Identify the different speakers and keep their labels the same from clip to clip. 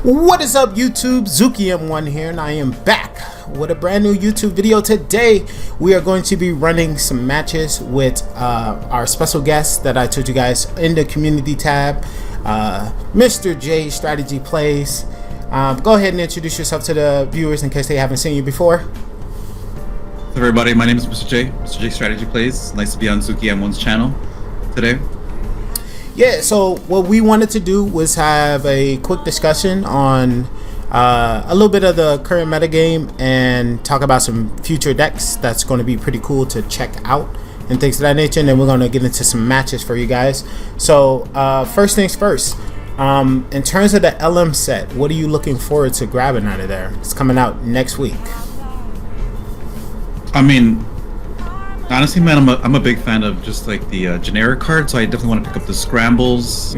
Speaker 1: What is up, YouTube? zukim1 here, and I am back with a brand new YouTube video. Today we are going to be running some matches with our special guest that I told you guys in the community tab, Mr. J Strategy Plays. Go ahead and introduce yourself to the viewers in case they haven't seen you before.
Speaker 2: Hello everybody, my name is Mr. J Strategy Plays. Nice to be on zukim1's channel today.
Speaker 1: Yeah, so what we wanted to do was have a quick discussion on a little bit of the current metagame and talk about some future decks that's going to be pretty cool to check out and things of that nature. And then we're going to get into some matches for you guys. So first things first, in terms of the LM set, what are you looking forward to grabbing out of there? It's coming out next week.
Speaker 2: I mean, honestly, man, I'm a big fan of just like the generic cards, so I definitely want to pick up the scrambles.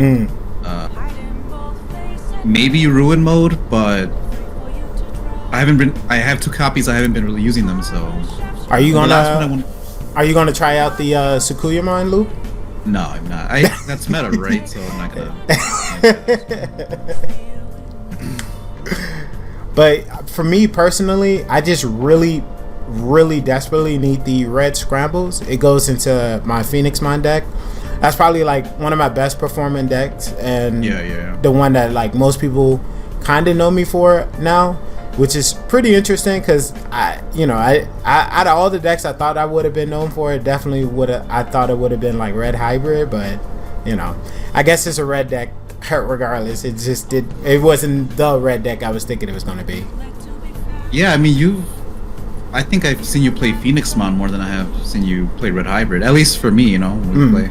Speaker 2: Maybe ruin mode, but I have two copies. I haven't been really using them. So
Speaker 1: are you gonna try out the zukim1 loop?
Speaker 2: No, I'm not. That's meta, right? So I'm not gonna.
Speaker 1: But for me personally, I just really desperately need the red scrambles. It goes into my Phoenix Mind deck. That's probably like one of my best performing decks, and the one that like most people kind of know me for now, which is pretty interesting because I out of all the decks I thought I would have been known for, it definitely I thought it would have been like red hybrid, but I guess it's a red deck regardless. It wasn't the red deck I was thinking it was going to be.
Speaker 2: Yeah, I mean I think I've seen you play Phoenix Mon more than I have seen you play Red Hybrid. At least for me, when you play.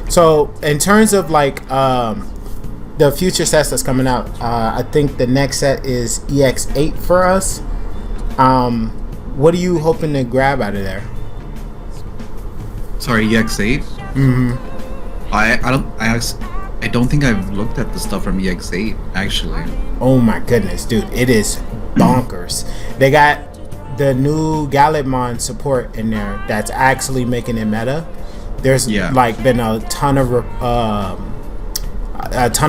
Speaker 1: So in terms of like the future sets that's coming out, I think the next set is EX8 for us. What are you hoping to grab out of there?
Speaker 2: Sorry, EX8. I don't think I've looked at the stuff from EX8 actually.
Speaker 1: Oh my goodness, dude, it is bonkers. They got the new Gallimon support in there that's actually making it meta. There's like been a ton of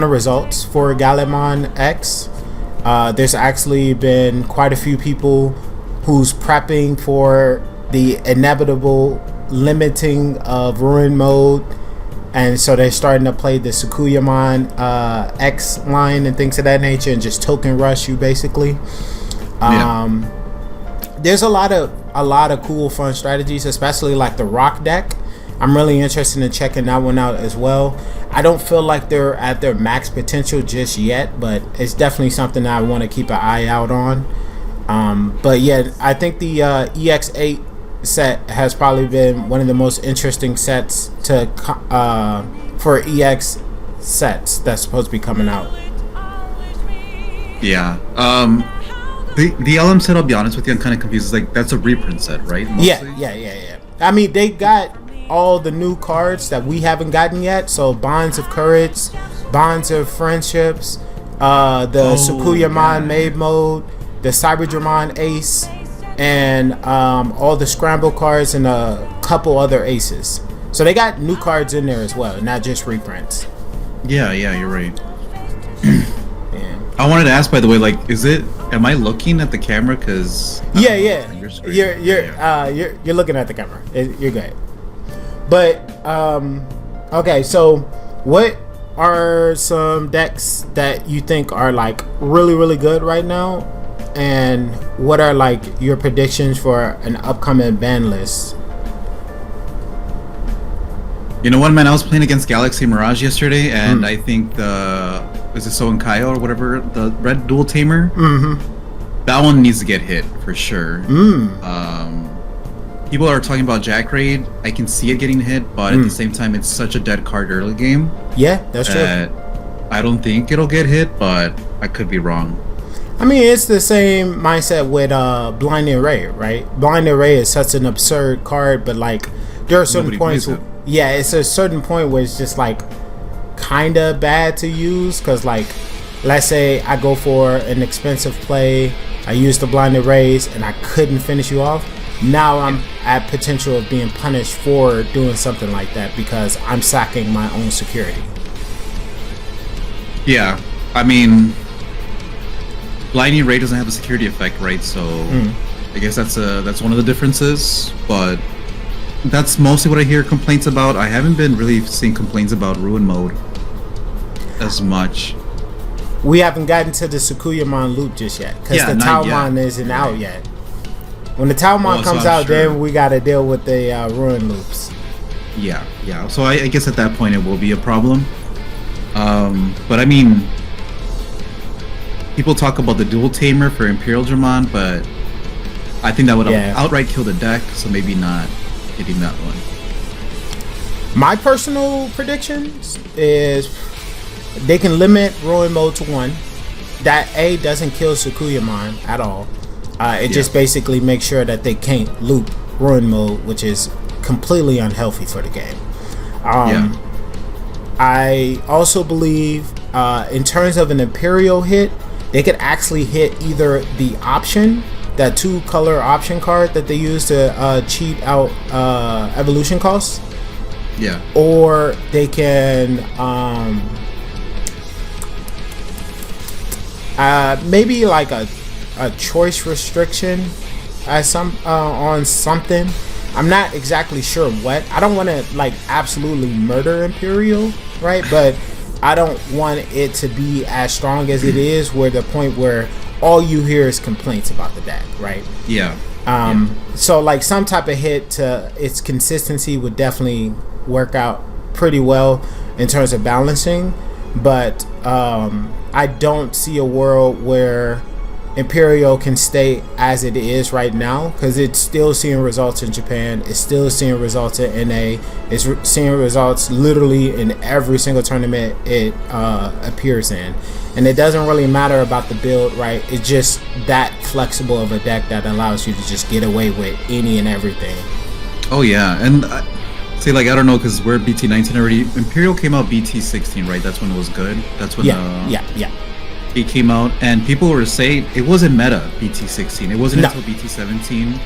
Speaker 1: results for Gallimon X. There's actually been quite a few people who's prepping for the inevitable limiting of ruin mode, and so they're starting to play the zukim1 X line and things of that nature, and just token rush you basically. There's a lot of cool fun strategies, especially like the rock deck. I'm really interested in checking that one out as well. I don't feel like they're at their max potential just yet, but it's definitely something that I want to keep an eye out on. But yeah, I think the EX8 set has probably been one of the most interesting sets for EX sets that's supposed to be coming out.
Speaker 2: Yeah. The LM set, I'll be honest with you, I'm kind of confused. It's like, that's a reprint set, right? Mostly?
Speaker 1: Yeah. I mean, they got all the new cards that we haven't gotten yet. So Bonds of Courage, Bonds of Friendships, the zukim1 Maid Mode, the Cyberdramon Ace, and all the Scramble cards and a couple other aces. So they got new cards in there as well, not just reprints.
Speaker 2: Yeah, you're right. I wanted to ask, by the way, like, am I looking at the camera? Because
Speaker 1: you're looking at the camera. You're good. But okay, so what are some decks that you think are like really good right now, and what are like your predictions for an upcoming ban list?
Speaker 2: You know what, man? I was playing against Galaxy Mirage yesterday, and I think is it So and Kyle or whatever, the red dual tamer? That one needs to get hit for sure. People are talking about Jack Raid. I can see it getting hit, but at the same time, it's such a dead card early game.
Speaker 1: Yeah, that's true.
Speaker 2: I don't think it'll get hit, but I could be wrong.
Speaker 1: I mean, it's the same mindset with Blinding Ray, right? Blinding Ray is such an absurd card, but like there are certain points. It's a certain point where it's just like kind of bad to use, because like, let's say I go for an expensive play, I use the Blinded Rays, and I couldn't finish you off. Now I'm at potential of being punished for doing something like that because I'm sacking my own security.
Speaker 2: Yeah, I mean, blinding ray doesn't have a security effect, right? So I guess that's one of the differences. But that's mostly what I hear complaints about. I haven't been really seeing complaints about ruin mode as much.
Speaker 1: We haven't gotten to the zukim1 loop just yet because the Talmon isn't out yet. When the Talmon comes out, then we got to deal with the ruin loops.
Speaker 2: Yeah. So I guess at that point it will be a problem. But I mean, people talk about the dual tamer for Imperial Dramon, but I think that would outright kill the deck, so maybe not hitting that one.
Speaker 1: My personal predictions is they can limit ruin mode to 1. That doesn't kill zukim1 at all. It just basically makes sure that they can't loop ruin mode, which is completely unhealthy for the game. I also believe in terms of an Imperial hit, they could actually hit either the option, that 2-color option card that they use to cheat out evolution costs, or they can maybe like a choice restriction on something. I'm not exactly sure what. I don't want to like absolutely murder Imperial, right? But I don't want it to be as strong as it is, where the point where all you hear is complaints about the deck, right? So like some type of hit to its consistency would definitely work out pretty well in terms of balancing, but I don't see a world where Imperial can stay as it is right now, because it's still seeing results in Japan, it's still seeing results in NA, it's seeing results literally in every single tournament it appears in, and it doesn't really matter about the build, right? It's just that flexible of a deck that allows you to just get away with any and everything.
Speaker 2: Oh yeah, and say like I don't know, because we're BT19 already. Imperial came out BT16, right? That's when it was good. That's when it came out, and people were saying it wasn't meta BT16. It wasn't until BT17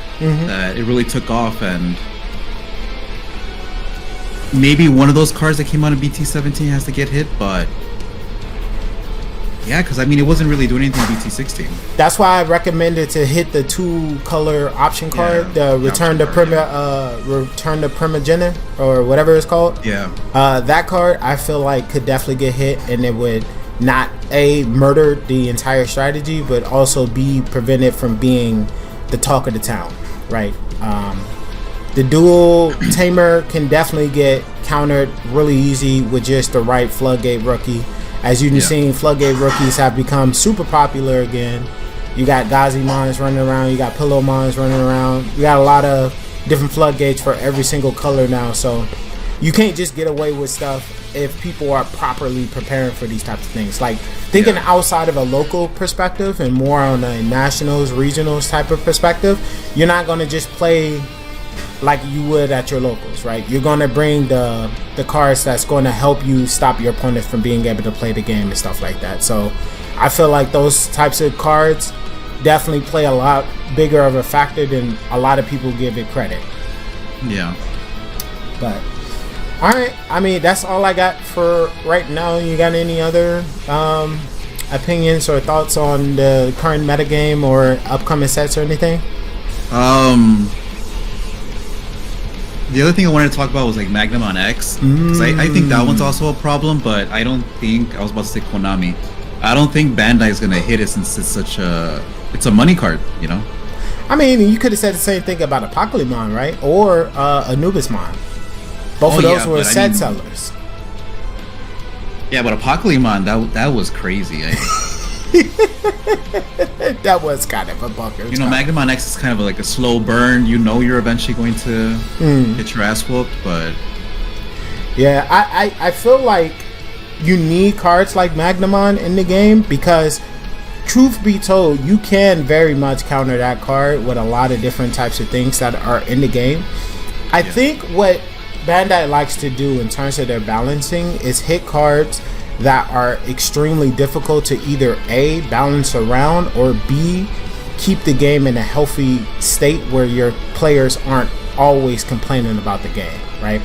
Speaker 2: that it really took off, and maybe one of those cards that came out in BT17 has to get hit, but yeah, because I mean it wasn't really doing anything in BT16.
Speaker 1: That's why I recommended to hit the 2-color option card, the Return to Primogenitor or whatever it's called. That card I feel like could definitely get hit, and it would not murder the entire strategy, but also be prevented from being the talk of the town, right? The dual tamer can definitely get countered really easy with just the right floodgate rookie. As you've seen, floodgate rookies have become super popular again. You got Gazi mons running around, you got Pillow mons running around, you got a lot of different floodgates for every single color now, so you can't just get away with stuff if people are properly preparing for these types of things. Like thinking outside of a local perspective and more on a nationals, regionals type of perspective, you're not going to just play like you would at your locals, right? You're going to bring the cards that's going to help you stop your opponent from being able to play the game and stuff like that. So I feel like those types of cards definitely play a lot bigger of a factor than a lot of people give it credit. But alright, I mean that's all I got for right now. You got any other opinions or thoughts on the current metagame or upcoming sets or anything?
Speaker 2: The other thing I wanted to talk about was like Magnum on X, because I think that one's also a problem, but I don't think, I was about to say Konami, I don't think Bandai is going to hit it since it's it's a money card, you know?
Speaker 1: I mean, you could have said the same thing about Apocalypse, right? Or Anubismon. Both of those were set sellers.
Speaker 2: Yeah, but Apocalypse, that was crazy.
Speaker 1: That was kind of a bunker.
Speaker 2: You know, Magnum on X is kind of like a slow burn. You know you're eventually going to get your ass whooped, but...
Speaker 1: Yeah, I feel like you need cards like Magnumon in the game, because truth be told, you can very much counter that card with a lot of different types of things that are in the game. I think what Bandai likes to do in terms of their balancing is hit cards that are extremely difficult to either A, balance around, or B, keep the game in a healthy state where your players aren't always complaining about the game, right?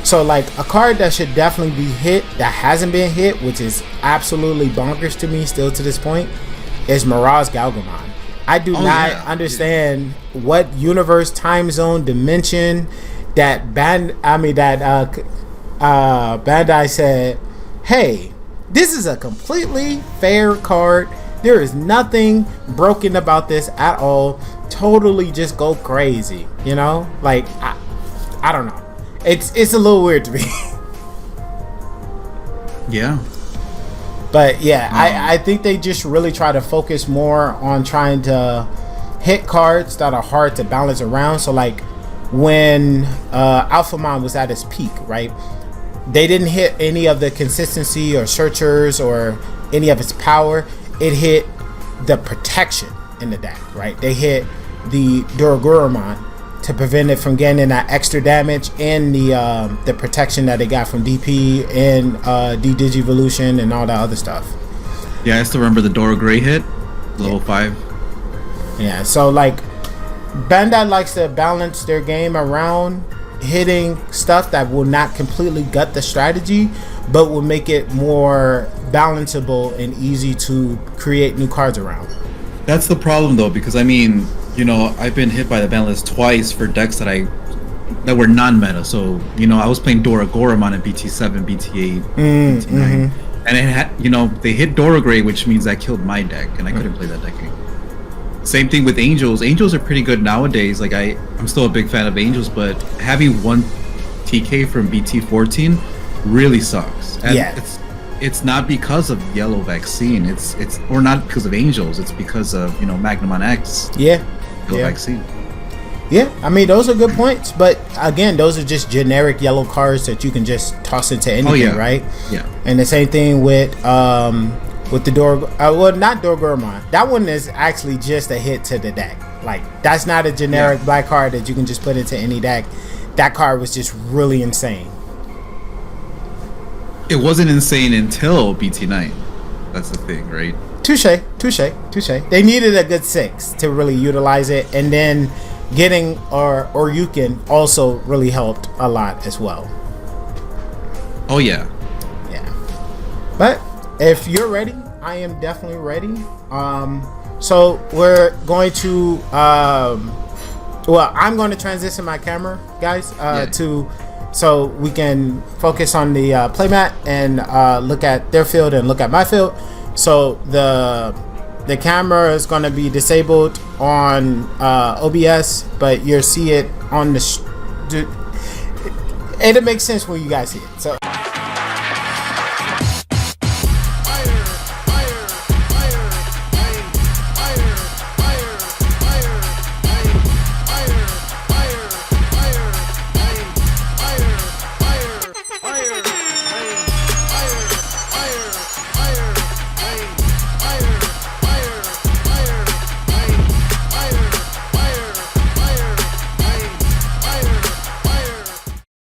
Speaker 1: So like a card that should definitely be hit that hasn't been hit, which is absolutely bonkers to me still to this point, is Mirage Galgamon. I do not understand what universe, time zone, dimension that Bandai said, hey, this is a completely fair card. There is nothing broken about this at all. Totally just go crazy, you know? Like I don't know. It's a little weird to me.
Speaker 2: Yeah.
Speaker 1: But yeah, I think they just really try to focus more on trying to hit cards that are hard to balance around. So like when Alphamon was at its peak, right? They didn't hit any of the consistency or searchers or any of its power. It hit the protection in the deck, right? They hit the Duragurumon to prevent it from getting that extra damage and the protection that they got from DP and D-Digivolution and all that other stuff.
Speaker 2: Yeah, I still remember the Dora Gray hit, level 5.
Speaker 1: Yeah, so like Bandai likes to balance their game around hitting stuff that will not completely gut the strategy, but will make it more balanceable and easy to create new cards around.
Speaker 2: That's the problem though, because I mean, you know, I've been hit by the ban list twice for decks that were non-meta. So, you know, I was playing Dora Goramon at BT7, BT8, BT9. And it had, you know, they hit Dora Gray, which means I killed my deck and I couldn't play that deck anymore. Same thing with Angels. Angels are pretty good nowadays. Like I'm still a big fan of Angels, but having one TK from BT14 really sucks. And it's not because of Yellow Vaccine. It's or not because of Angels. It's because of, you know, Magnamon X.
Speaker 1: Yellow
Speaker 2: Vaccine.
Speaker 1: Yeah, I mean those are good points, but again, those are just generic yellow cards that you can just toss into anything, right?
Speaker 2: Yeah.
Speaker 1: And the same thing with the not Dorgurmon. That one is actually just a hit to the deck. Like that's not a generic black card that you can just put into any deck. That card was just really insane.
Speaker 2: It wasn't insane until BT9. That's the thing, right?
Speaker 1: Touche. They needed a good 6 to really utilize it, and then getting or you can also really helped a lot as well.
Speaker 2: Oh yeah.
Speaker 1: But if you're ready, I am definitely ready. So we're going to I'm going to transition my camera, guys, so we can focus on the playmat and look at their field and look at my field. So the camera is going to be disabled on OBS, but you'll see it on the it'll make sense when you guys see it. So